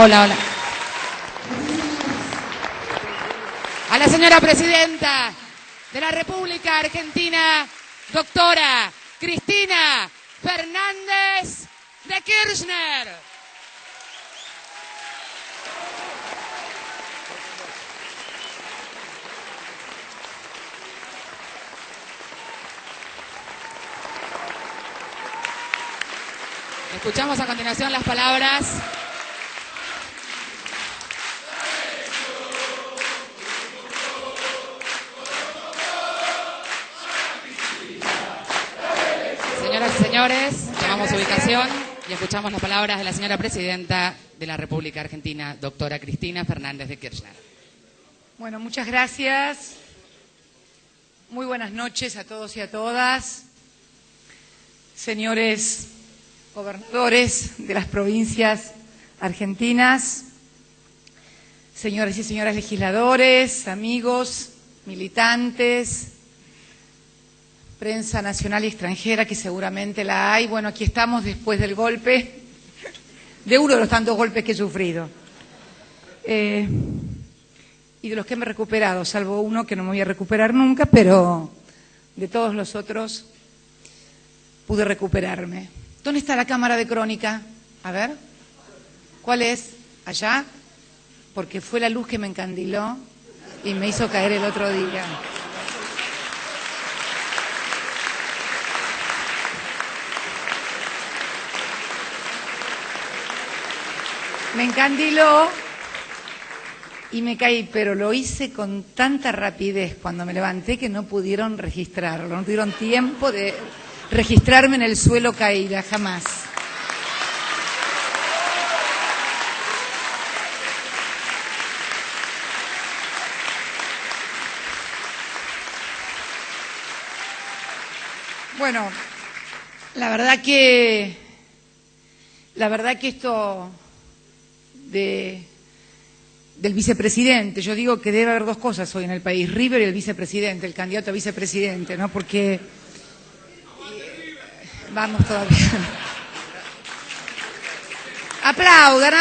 Hola, hola. A la señora presidenta de la República Argentina, doctora Cristina Fernández de Kirchner. Escuchamos a continuación las palabras Señores, tomamos ubicación y escuchamos las palabras de la señora presidenta de la República Argentina, doctora Cristina Fernández de Kirchner. Bueno, muchas gracias. Muy buenas noches a todos y a todas. Señores gobernadores de las provincias argentinas, señores y señoras legisladores, amigos, militantes, prensa nacional y extranjera, que seguramente la hay. Bueno, aquí estamos después del golpe, de uno de los tantos golpes que he sufrido. Y de los que me he recuperado, salvo uno que no me voy a recuperar nunca, pero de todos los otros pude recuperarme. ¿Dónde está la cámara de crónica? A ver, ¿cuál es? ¿Allá? Porque fue la luz que me encandiló y me hizo caer el otro día. Me encandiló y me caí, pero lo hice con tanta rapidez cuando me levanté que no pudieron registrarlo, no tuvieron tiempo de registrarme en el suelo caída, jamás. Bueno, la verdad que esto del vicepresidente, yo digo que debe haber dos cosas hoy en el país: River y el vicepresidente, el candidato a vicepresidente, ¿no? Porque vamos todavía. Aplaudan,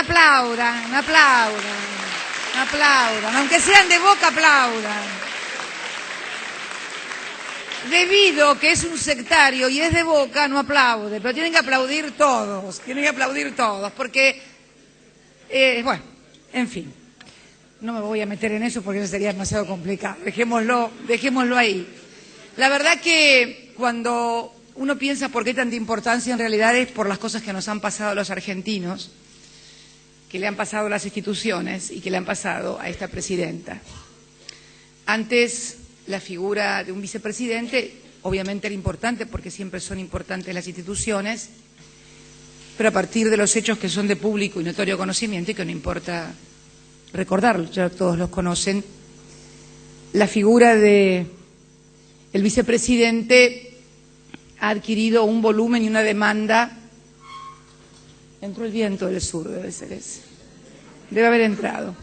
aunque sean de Boca, aplaudan. Debido que es un sectario y es de Boca, no aplaude, pero tienen que aplaudir todos, porque bueno, en fin, no me voy a meter en eso porque eso sería demasiado complicado. Dejémoslo ahí. La verdad que cuando uno piensa por qué tanta importancia, en realidad es por las cosas que nos han pasado a los argentinos, que le han pasado a las instituciones y que le han pasado a esta presidenta. Antes, la figura de un vicepresidente obviamente era importante porque siempre son importantes las instituciones, pero a partir de los hechos que son de público y notorio conocimiento y que no importa recordarlos, ya todos los conocen, la figura de el vicepresidente ha adquirido un volumen y una demanda. Entró el viento del sur, debe ser ese. Debe haber entrado.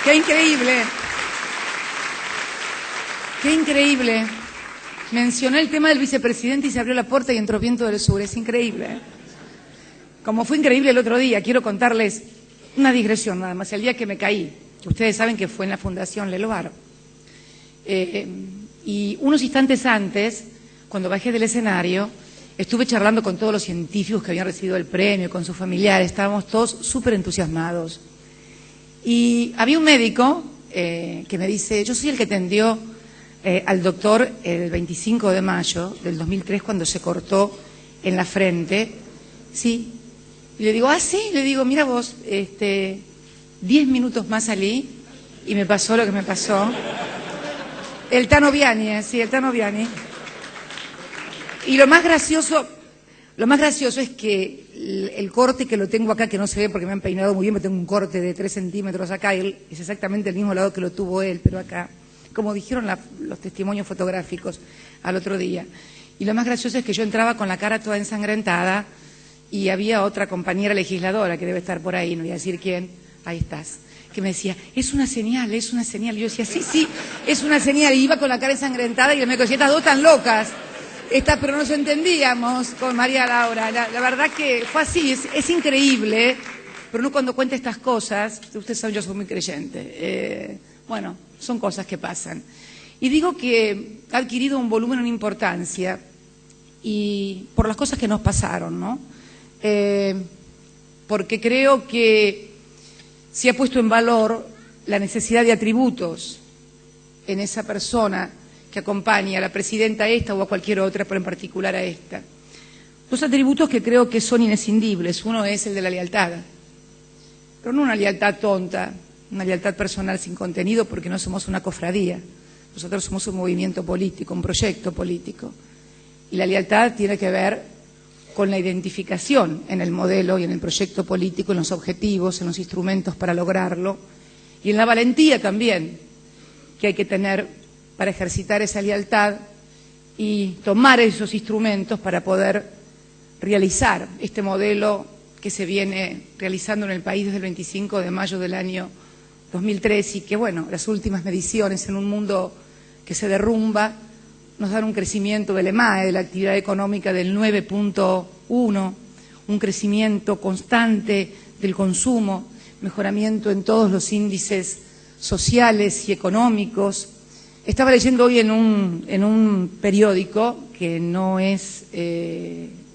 ¡Qué increíble! ¡Qué increíble! Mencioné el tema del vicepresidente y se abrió la puerta y entró viento del sur. Es increíble. Como fue increíble el otro día, quiero contarles una digresión nada más. El día que me caí, ustedes saben que fue en la Fundación Leloir. Y unos instantes antes, cuando bajé del escenario, estuve charlando con todos los científicos que habían recibido el premio, con sus familiares. Estábamos todos súper entusiasmados. Y había un médico que me dice: yo soy el que atendió al doctor el 25 de mayo del 2003 cuando se cortó en la frente. Sí. Y le digo: ah, sí. Le digo: mira vos, 10 minutos más salí y me pasó lo que me pasó. El Tano Viani, sí, el Tano Viani. Y lo más gracioso es que el corte que lo tengo acá, que no se ve porque me han peinado muy bien, me tengo un corte de 3 centímetros acá, y es exactamente el mismo lado que lo tuvo él, pero acá, como dijeron los testimonios fotográficos al otro día. Y lo más gracioso es que yo entraba con la cara toda ensangrentada y había otra compañera legisladora que debe estar por ahí, no voy a decir quién, ahí estás, que me decía, es una señal, es una señal. Y yo decía, sí, sí, es una señal. Y iba con la cara ensangrentada y el médico decía, estas dos están locas. Pero nos entendíamos con María Laura. La verdad que fue así, es increíble, pero uno cuando cuenta estas cosas, ustedes saben, yo soy muy creyente. Bueno, son cosas que pasan. Y digo que ha adquirido un volumen, una importancia, y por las cosas que nos pasaron, ¿no? Porque creo que se ha puesto en valor la necesidad de atributos en esa persona que acompaña a la presidenta esta o a cualquier otra, pero en particular a esta. Dos atributos que creo que son inescindibles. Uno es el de la lealtad, pero no una lealtad tonta, una lealtad personal sin contenido, porque no somos una cofradía. Nosotros somos un movimiento político, un proyecto político. Y la lealtad tiene que ver con la identificación en el modelo y en el proyecto político, en los objetivos, en los instrumentos para lograrlo, y en la valentía también que hay que tener para ejercitar esa lealtad y tomar esos instrumentos para poder realizar este modelo que se viene realizando en el país desde el 25 de mayo del año 2003 y que, bueno, las últimas mediciones en un mundo que se derrumba nos dan un crecimiento del EMAE, de la actividad económica, del 9.1, un crecimiento constante del consumo, mejoramiento en todos los índices sociales y económicos. Estaba leyendo hoy en un periódico que no es,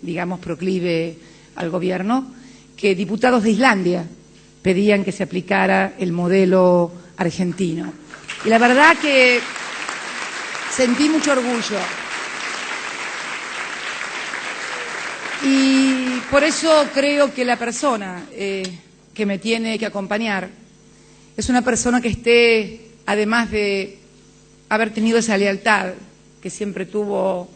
digamos, proclive al gobierno, que diputados de Islandia pedían que se aplicara el modelo argentino. Y la verdad que sentí mucho orgullo. Y por eso creo que la persona que me tiene que acompañar es una persona que esté, además de haber tenido esa lealtad que siempre tuvo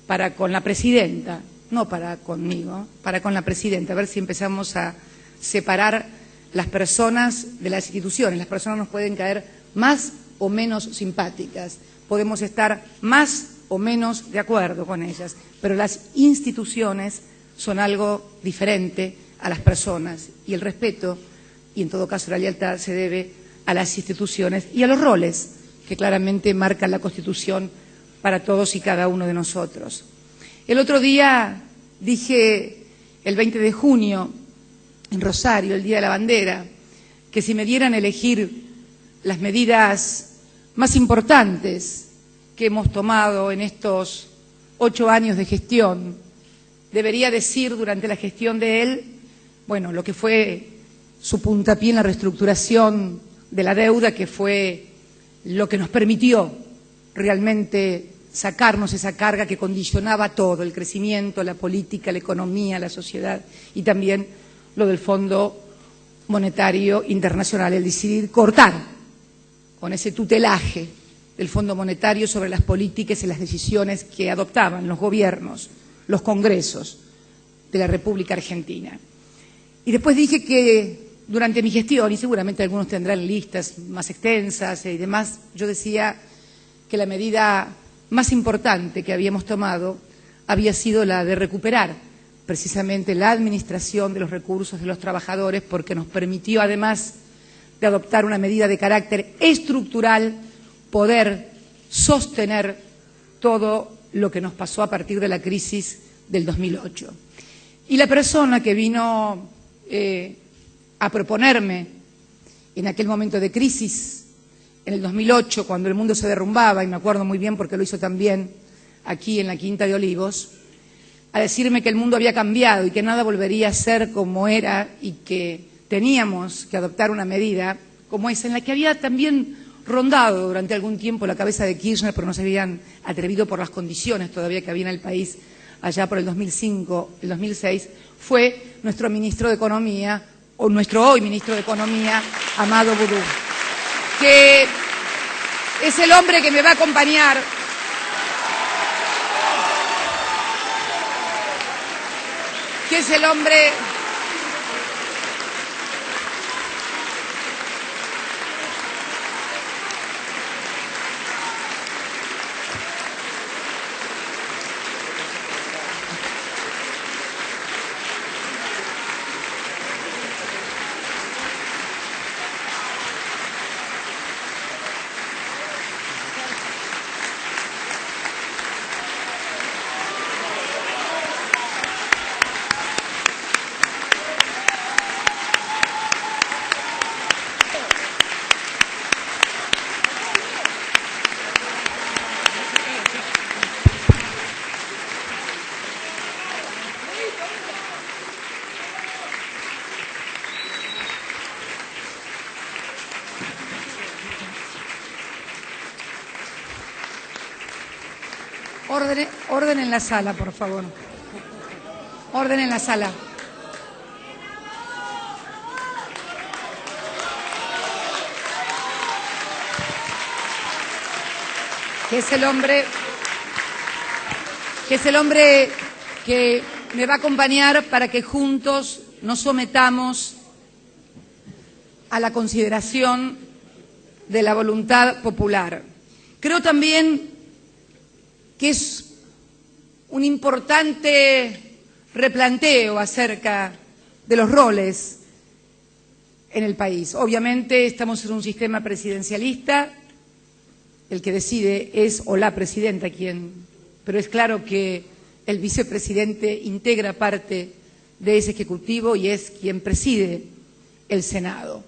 para con la presidenta, no para conmigo, para con la presidenta, a ver si empezamos a separar las personas de las instituciones. Las personas nos pueden caer más o menos simpáticas, podemos estar más o menos de acuerdo con ellas, pero las instituciones son algo diferente a las personas y el respeto y en todo caso la lealtad se debe a las instituciones y a los roles que claramente marcan la Constitución para todos y cada uno de nosotros. El otro día dije, el 20 de junio, en Rosario, el Día de la Bandera, que si me dieran a elegir las medidas más importantes que hemos tomado en estos 8 años de gestión, debería decir durante la gestión de él, bueno, lo que fue su puntapié en la reestructuración de la deuda, que fue lo que nos permitió realmente sacarnos esa carga que condicionaba todo, el crecimiento, la política, la economía, la sociedad, y también lo del Fondo Monetario Internacional, el decidir cortar con ese tutelaje del Fondo Monetario sobre las políticas y las decisiones que adoptaban los gobiernos, los congresos de la República Argentina. Y después dije que durante mi gestión, y seguramente algunos tendrán listas más extensas y demás, yo decía que la medida más importante que habíamos tomado había sido la de recuperar precisamente la administración de los recursos de los trabajadores, porque nos permitió, además de adoptar una medida de carácter estructural, poder sostener todo lo que nos pasó a partir de la crisis del 2008. Y la persona que vino a proponerme en aquel momento de crisis, en el 2008, cuando el mundo se derrumbaba, y me acuerdo muy bien porque lo hizo también aquí en la Quinta de Olivos, a decirme que el mundo había cambiado y que nada volvería a ser como era y que teníamos que adoptar una medida como esa, en la que había también rondado durante algún tiempo la cabeza de Kirchner, pero no se habían atrevido por las condiciones todavía que había en el país allá por el 2005, el 2006, fue nuestro ministro de Economía, o nuestro hoy ministro de Economía, Amado Boudou, que es el hombre que me va a acompañar que es el hombre Orden en la sala, por favor. Orden en la sala. Que es el hombre que me va a acompañar para que juntos nos sometamos a la consideración de la voluntad popular. Creo también que es un importante replanteo acerca de los roles en el país. Obviamente estamos en un sistema presidencialista, el que decide es o la presidenta pero es claro que el vicepresidente integra parte de ese ejecutivo y es quien preside el Senado.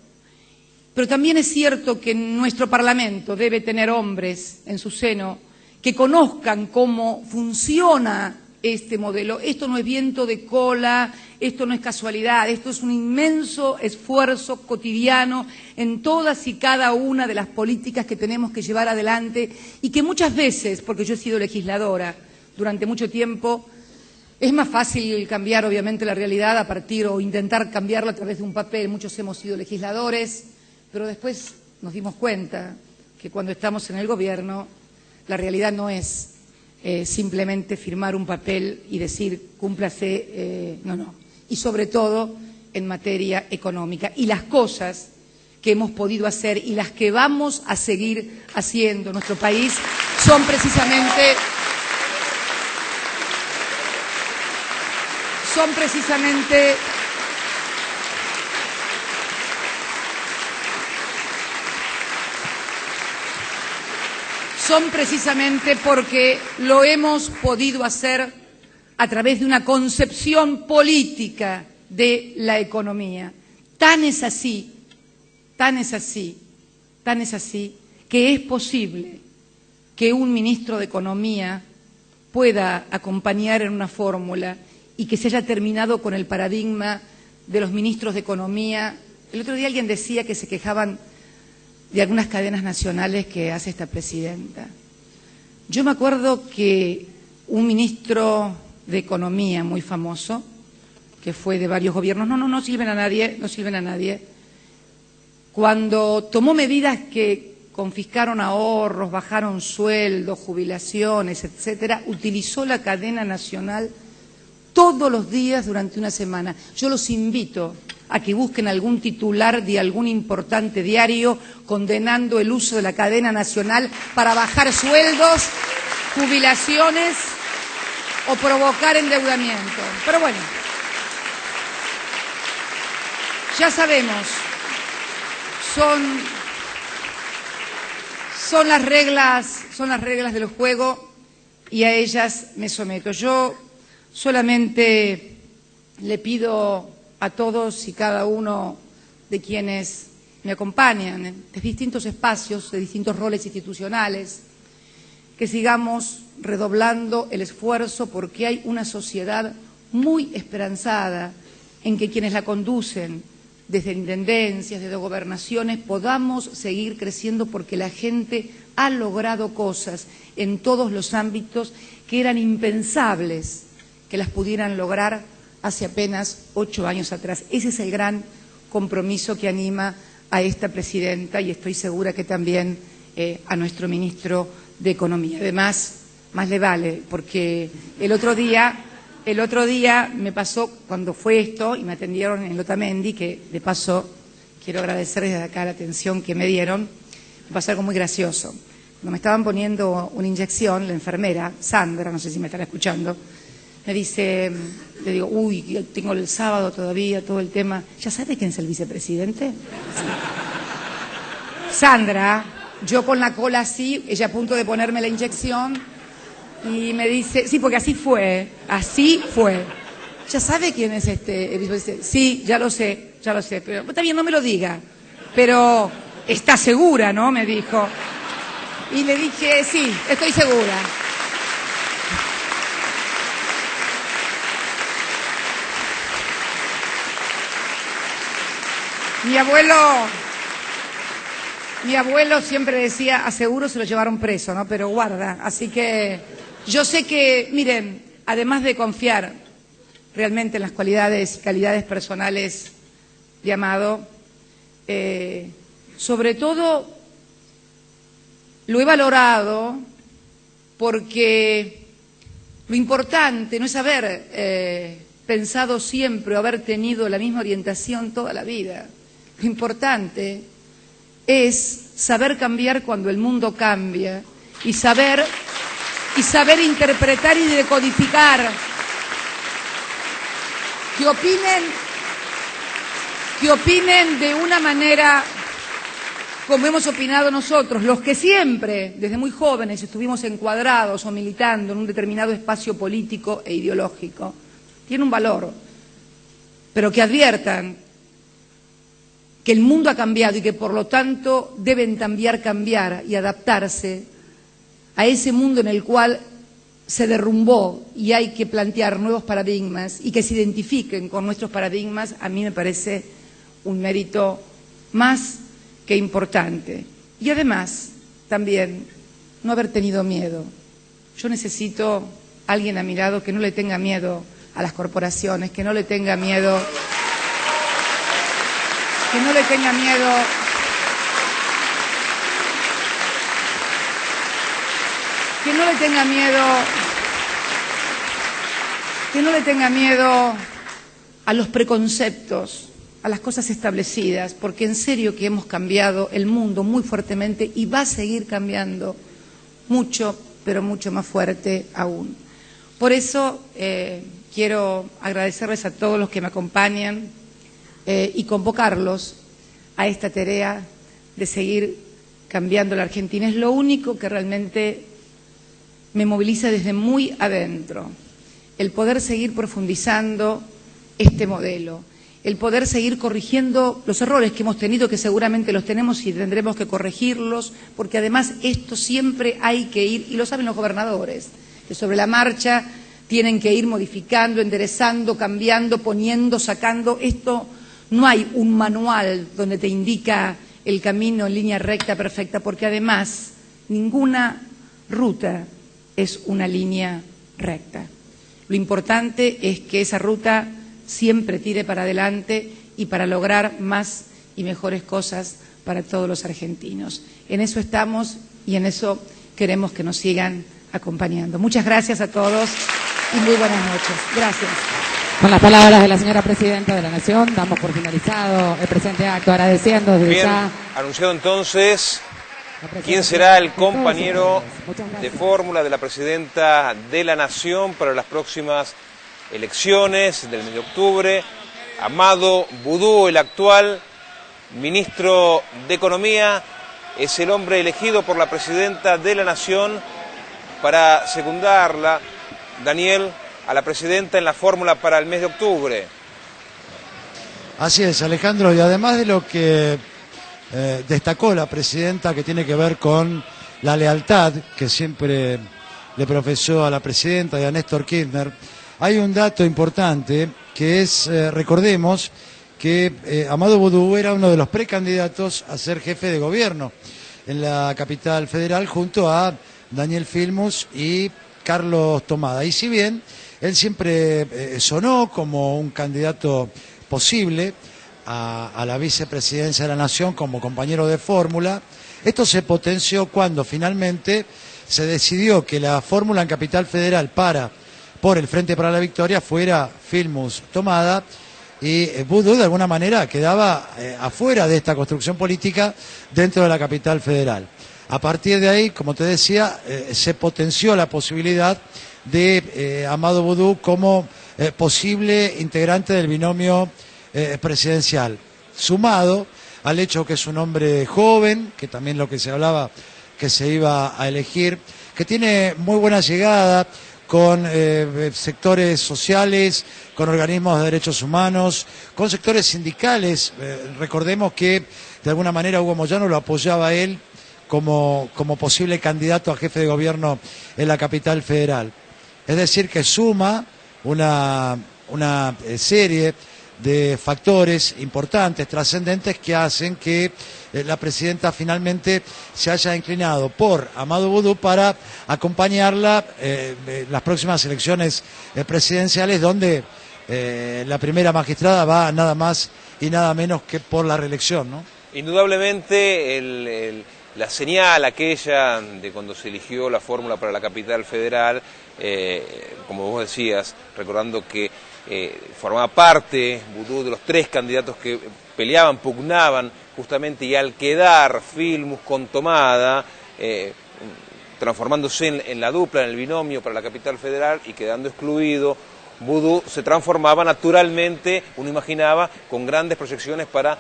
Pero también es cierto que nuestro Parlamento debe tener hombres en su seno que conozcan cómo funciona este modelo. Esto no es viento de cola, esto no es casualidad, esto es un inmenso esfuerzo cotidiano en todas y cada una de las políticas que tenemos que llevar adelante y que muchas veces, porque yo he sido legisladora durante mucho tiempo, es más fácil cambiar obviamente la realidad a partir o intentar cambiarla a través de un papel. Muchos hemos sido legisladores, pero después nos dimos cuenta que cuando estamos en el gobierno la realidad no es simplemente firmar un papel y decir cúmplase, no. Y sobre todo en materia económica. Y las cosas que hemos podido hacer y las que vamos a seguir haciendo en nuestro país son precisamente porque lo hemos podido hacer a través de una concepción política de la economía. Tan es así que es posible que un ministro de Economía pueda acompañar en una fórmula y que se haya terminado con el paradigma de los ministros de Economía. El otro día alguien decía que se quejaban de algunas cadenas nacionales que hace esta presidenta. Yo me acuerdo que un ministro de Economía muy famoso, que fue de varios gobiernos, no sirven a nadie, cuando tomó medidas que confiscaron ahorros, bajaron sueldos, jubilaciones, etcétera, utilizó la cadena nacional todos los días durante una semana. Yo los invito a que busquen algún titular de algún importante diario condenando el uso de la cadena nacional para bajar sueldos, jubilaciones o provocar endeudamiento. Pero bueno, ya sabemos, son las reglas del juego y a ellas me someto. Yo solamente le pido a todos y cada uno de quienes me acompañan de distintos espacios, de distintos roles institucionales, que sigamos redoblando el esfuerzo porque hay una sociedad muy esperanzada en que quienes la conducen, desde intendencias, desde gobernaciones, podamos seguir creciendo porque la gente ha logrado cosas en todos los ámbitos que eran impensables que las pudieran lograr hace apenas 8 años atrás. Ese es el gran compromiso que anima a esta presidenta y estoy segura que también a nuestro ministro de Economía. Además, más le vale, porque el otro día me pasó, cuando fue esto, y me atendieron en Otamendi, que de paso quiero agradecer desde acá la atención que me dieron, me pasó algo muy gracioso. Cuando me estaban poniendo una inyección, la enfermera, Sandra, no sé si me estará escuchando, me dice, le digo, tengo el sábado todavía todo el tema. ¿Ya sabe quién es el vicepresidente? Sí. Sandra, yo con la cola así, ella a punto de ponerme la inyección, y me dice, sí, porque así fue. ¿Ya sabe quién es el vicepresidente? Sí, ya lo sé, pero está bien, no me lo diga, pero está segura, ¿no? Me dijo. Y le dije, sí, estoy segura. Mi abuelo siempre decía, a seguro se lo llevaron preso, ¿no? Pero guarda, así que Yo sé que, miren, además de confiar realmente en las cualidades y calidades personales de Amado, sobre todo lo he valorado porque lo importante no es haber pensado siempre o haber tenido la misma orientación toda la vida. Lo importante es saber cambiar cuando el mundo cambia y saber interpretar y decodificar. Que opinen de una manera como hemos opinado nosotros, los que siempre, desde muy jóvenes, estuvimos encuadrados o militando en un determinado espacio político e ideológico. Tiene un valor, pero que adviertan que el mundo ha cambiado y que por lo tanto deben también cambiar y adaptarse a ese mundo en el cual se derrumbó y hay que plantear nuevos paradigmas y que se identifiquen con nuestros paradigmas. A mí me parece un mérito más que importante. Y además, también, no haber tenido miedo. Yo necesito a alguien a mi lado que no le tenga miedo a las corporaciones, que no le tenga miedo, que no le tenga miedo a los preconceptos, a las cosas establecidas, porque en serio que hemos cambiado el mundo muy fuertemente y va a seguir cambiando mucho, pero mucho más fuerte aún. Por eso quiero agradecerles a todos los que me acompañan y convocarlos a esta tarea de seguir cambiando la Argentina. Es lo único que realmente me moviliza desde muy adentro, el poder seguir profundizando este modelo, el poder seguir corrigiendo los errores que hemos tenido, que seguramente los tenemos y tendremos que corregirlos, porque además esto siempre hay que ir, y lo saben los gobernadores, que sobre la marcha tienen que ir modificando, enderezando, cambiando, poniendo, sacando. Esto no hay un manual donde te indica el camino en línea recta perfecta, porque además ninguna ruta es una línea recta. Lo importante es que esa ruta siempre tire para adelante y para lograr más y mejores cosas para todos los argentinos. En eso estamos y en eso queremos que nos sigan acompañando. Muchas gracias a todos y muy buenas noches. Gracias. Con las palabras de la señora Presidenta de la Nación, damos por finalizado el presente acto, agradeciendo desde Bien, ya. anunciado entonces quién será el compañero de fórmula de la Presidenta de la Nación para las próximas elecciones del mes de octubre. Amado Boudou, el actual ministro de Economía, es el hombre elegido por la Presidenta de la Nación para secundarla, Daniel, a la Presidenta en la fórmula para el mes de octubre. Así es, Alejandro, y además de lo que destacó la Presidenta, que tiene que ver con la lealtad que siempre le profesó a la Presidenta y a Néstor Kirchner, hay un dato importante que es, recordemos, que Amado Boudou era uno de los precandidatos a ser jefe de gobierno en la capital federal junto a Daniel Filmus y Carlos Tomada. Y si bien él siempre sonó como un candidato posible a la vicepresidencia de la Nación como compañero de fórmula, esto se potenció cuando finalmente se decidió que la fórmula en Capital Federal por el Frente para la Victoria fuera Filmus Tomada, y Boudou de alguna manera quedaba afuera de esta construcción política dentro de la Capital Federal. A partir de ahí, como te decía, se potenció la posibilidad de Amado Boudou como posible integrante del binomio presidencial, sumado al hecho que es un hombre joven, que también lo que se hablaba que se iba a elegir, que tiene muy buena llegada con sectores sociales, con organismos de derechos humanos, con sectores sindicales. Recordemos que de alguna manera Hugo Moyano lo apoyaba a él como posible candidato a jefe de gobierno en la capital federal. Es decir, que suma una serie de factores importantes, trascendentes, que hacen que la presidenta finalmente se haya inclinado por Amadou Boudou para acompañarla en las próximas elecciones presidenciales, donde la primera magistrada va nada más y nada menos que por la reelección, ¿no? Indudablemente la señal aquella de cuando se eligió la fórmula para la capital federal, como vos decías, recordando que formaba parte Boudou de los 3 candidatos que peleaban, pugnaban justamente, y al quedar Filmus con Tomada, transformándose en la dupla, en el binomio para la capital federal y quedando excluido, Boudou se transformaba naturalmente, uno imaginaba, con grandes proyecciones para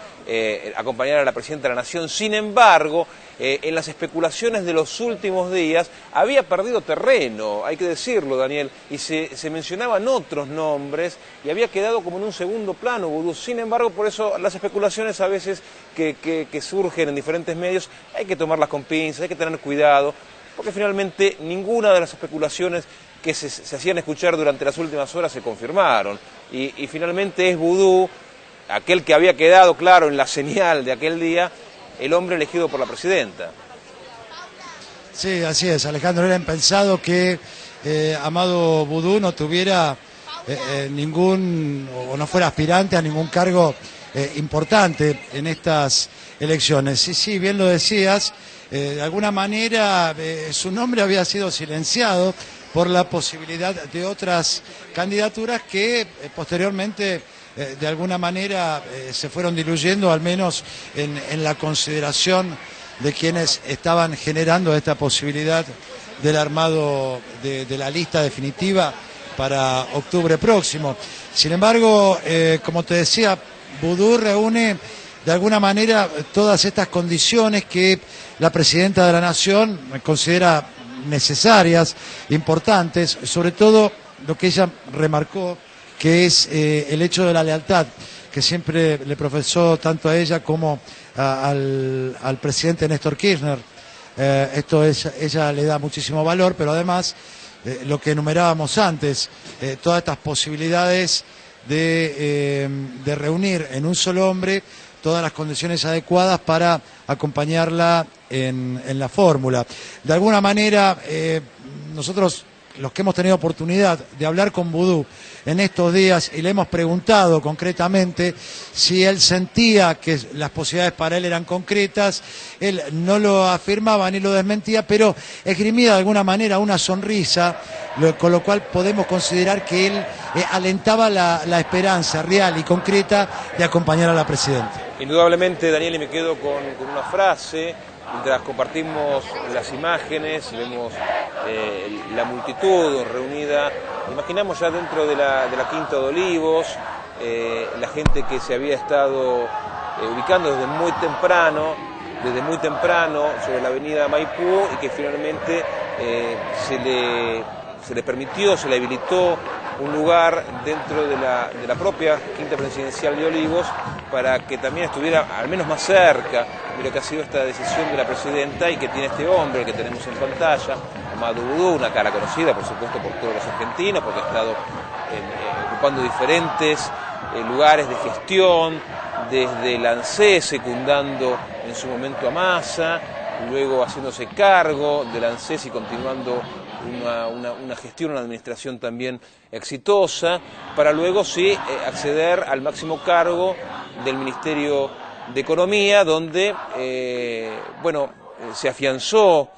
acompañar a la presidenta de la Nación. Sin embargo, en las especulaciones de los últimos días había perdido terreno, hay que decirlo, Daniel, y se mencionaban otros nombres y había quedado como en un segundo plano Boudou. Sin embargo, por eso las especulaciones a veces que surgen en diferentes medios hay que tomarlas con pinzas, hay que tener cuidado, porque finalmente ninguna de las especulaciones que se hacían escuchar durante las últimas horas se confirmaron, y finalmente es Boudou, aquel que había quedado claro en la señal de aquel día, el hombre elegido por la presidenta. Sí, así es, Alejandro. Era impensado que Amadou Boudou no tuviera ningún, o no fuera aspirante a ningún cargo importante en estas elecciones. Sí, bien lo decías, de alguna manera su nombre había sido silenciado por la posibilidad de otras candidaturas que posteriormente de alguna manera se fueron diluyendo, al menos en la consideración de quienes estaban generando esta posibilidad del armado de la lista definitiva para octubre próximo. Sin embargo, como te decía, Boudou reúne de alguna manera todas estas condiciones que la presidenta de la Nación considera necesarias, importantes, sobre todo lo que ella remarcó, que es el hecho de la lealtad, que siempre le profesó tanto a ella como al presidente Néstor Kirchner. Ella le da muchísimo valor, pero además, lo que enumerábamos antes, todas estas posibilidades de reunir en un solo hombre todas las condiciones adecuadas para acompañarla en la fórmula. De alguna manera, nosotros, los que hemos tenido oportunidad de hablar con Boudou en estos días, y le hemos preguntado concretamente si él sentía que las posibilidades para él eran concretas, él no lo afirmaba ni lo desmentía, pero esgrimía de alguna manera una sonrisa, con lo cual podemos considerar que él alentaba la esperanza real y concreta de acompañar a la presidenta. Indudablemente, Daniel, y me quedo con una frase, mientras compartimos las imágenes y vemos la multitud reunida, imaginamos ya dentro de la Quinta de Olivos, la gente que se había estado ubicando desde muy temprano sobre la avenida Maipú, y que finalmente se le permitió, se le habilitó un lugar dentro de la propia Quinta Presidencial de Olivos para que también estuviera al menos más cerca de lo que ha sido esta decisión de la presidenta, y que tiene este hombre que tenemos en pantalla, Amadou Boudou, una cara conocida por supuesto por todos los argentinos, porque ha estado ocupando diferentes lugares de gestión, desde el ANSES, secundando en su momento a Massa, luego haciéndose cargo del ANSES y continuando una gestión, una administración también exitosa, para luego sí acceder al máximo cargo del Ministerio de Economía, donde se afianzó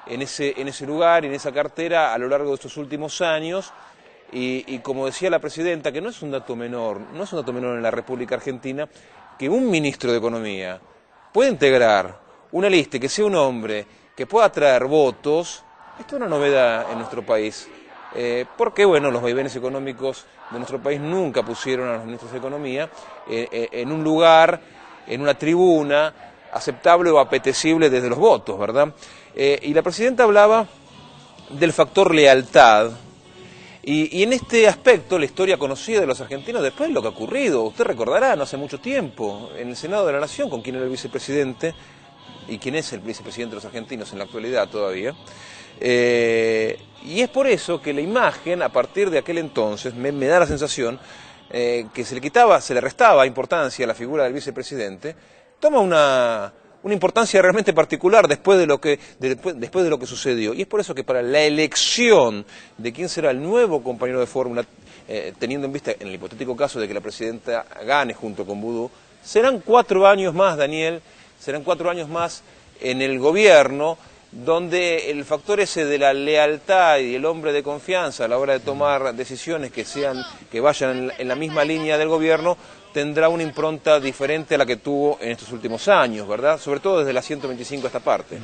en ese lugar y en esa cartera a lo largo de estos últimos años, y como decía la presidenta, que no es un dato menor en la República Argentina, que un ministro de Economía pueda integrar una lista, que sea un hombre que pueda traer votos. Esto es una novedad en nuestro país, porque los vaivenes económicos de nuestro país nunca pusieron a los ministros de Economía en un lugar, en una tribuna aceptable o apetecible desde los votos, ¿verdad? Y la presidenta hablaba del factor lealtad, y en este aspecto la historia conocida de los argentinos después de lo que ha ocurrido, usted recordará, no hace mucho tiempo, en el Senado de la Nación, con quien era el vicepresidente, y quien es el vicepresidente de los argentinos en la actualidad todavía. Y es por eso que la imagen, a partir de aquel entonces, me da la sensación que se le restaba importancia a la figura del vicepresidente, toma una importancia realmente particular después de lo que sucedió. Y es por eso que para la elección de quién será el nuevo compañero de fórmula, teniendo en vista en el hipotético caso de que la presidenta gane junto con Vudú, serán 4 años más, Daniel, serán 4 años más en el gobierno, donde el factor ese de la lealtad y el hombre de confianza a la hora de tomar decisiones que vayan en la misma línea del gobierno, tendrá una impronta diferente a la que tuvo en estos últimos años, ¿verdad? Sobre todo desde la 125 a esta parte.